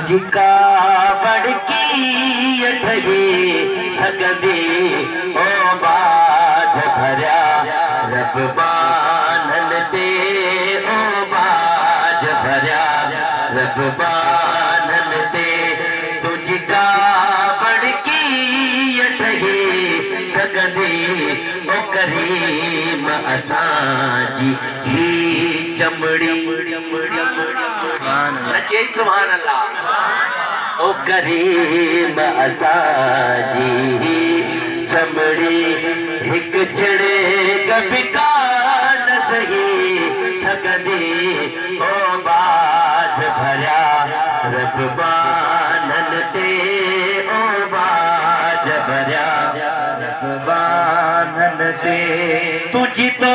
तुझी का बड़की ठगे सगदे ओ बाज भरिया रब बानन ते ओ बाज भरिया रब बानन ते तुझी का बड़की ठगे सगदे ओ करीम असांजी ही चमड़ी सुभान अल्लाह ओ करीम असांजी चमड़ी हिक छड़े कबिका न सही सगदी ओ बाज भरिया रब बानन ते ओ बाज भरिया रब बानन ते तुझी तो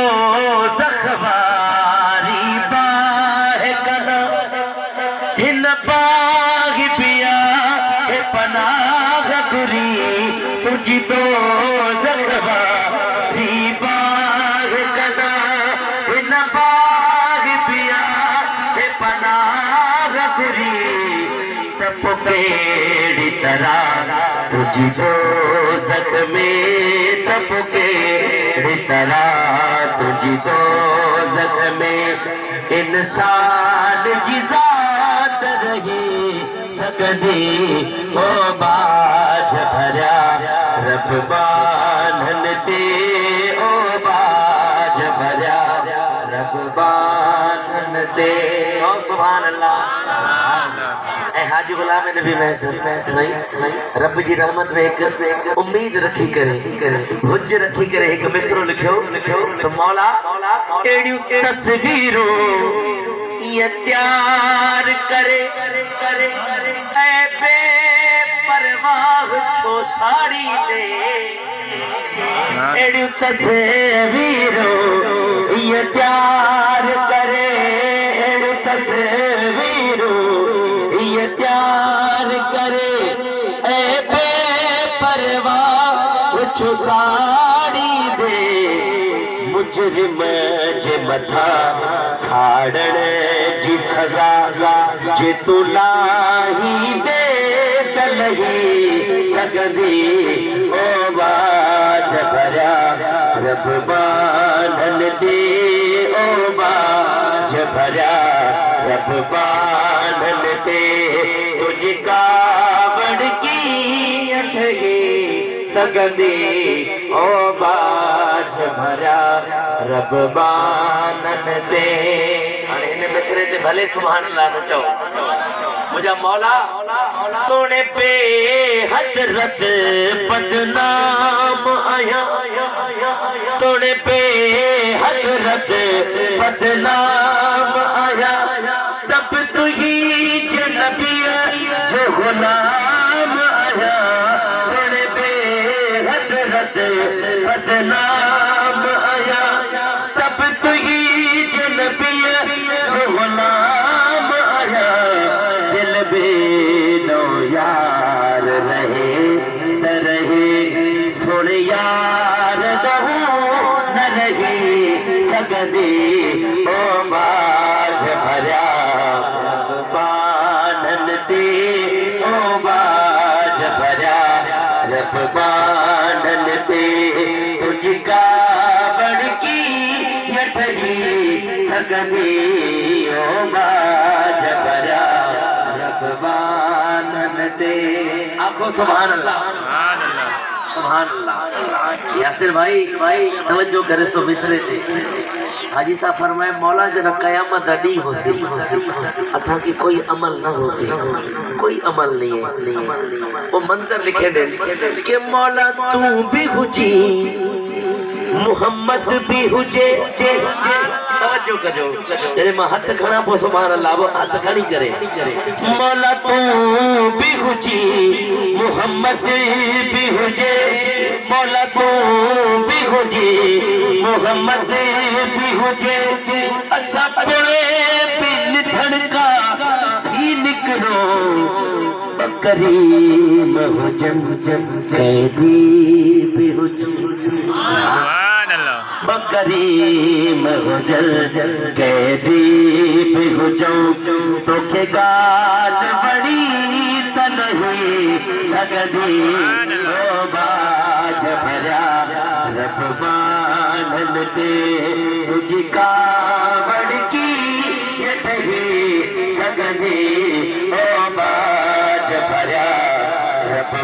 ज़ख़वारी बाह कना हिन बाग पिया हे पनाह गुरी तुझी तो ज़ख़वारी बाग कना हिन बाग पिया हे पनाह गुरी तप केड़ी तरह तुझी तो ज़ख़्मे तप केड़ी तरह तुझी तो ज़ख़्मे इंसान जी ज़ात रही सगदी ओ बाज भरिया रब बानन ते ओ बाज भरिया रब बानन ते ओ सुभान अल्लाह ऐ हाजी गुलाम नबी महसन रब जी रहमत में एक उम्मीद रखी करे हुज रखी करे एक मिसरो लिखियो तो मौला एड़ियूं तस्वीरों ये तैयार करे ऐ बेपरवाह छो साड़ी दे एड़ियूं तस्वीरों ये तैयार करे एड़ियूं तस्वीरों ये तैयार करे ऐ बेपरवाह छो साड़ी दे मुजरिम जे मथा साड़न जी सजा जे तू लाही दे तलही सगदी ओ बाज भरिया रब बानन दे ओ बाज भरिया रब बानन दे तुझी का बड़की ठगे सगदी ओ बाज भरिया रब बानन दे हाणे हिन मिसरे ते भले सुभान अल्लाह न चओ मुझा मौला तोड़े पे हजरत बदनाम आया तोड़े पे हजरत बदनाम आया तब तू ही नबी जो गुलाम आया तोड़े पे हजरत बदनाम आया तब तू ही नबी जो गुलाम आया दिल बेनो यार रहे न रहे सुन यार दहू न रही सगदी ओ बाज भरिया बानन दे ओ बाज भरिया रब बानन दे तुझी का बड़की ठगी सगदी ओ बाज भरिया रब बानन दे आखो सुभान अल्लाह सुभान अल्लाह यासिर भाई तवज्जो करे सो मिसरे ते हाजी साहब फरमाए मौला जब कयामत अडी होसी असा की कोई अमल न होसी कोई अमल नहीं है वो मंजर लिखे दे कि मौला तू भी हुजी मोहम्मद भी हुजे तवज्जो कजो तेरे मां हथ खणा पो सुभान अल्लाह वो हथ खणी करे मौला तू भी हुजी मोहम्मद भी हुजे मौला तू भी हुजी मोहम्मद भी हुजे असा कोए बिन धड़का भी निकरो करीम हुजम कैदी भी हुजम करीम हुजल कैदी भी हुजऊं तोखे गाल बड़ी त नहीं सगदी ओ बाज भरिया रब मानन ते तुझी कावड़ की ये नहीं सगदी ओ बाज भरिया रब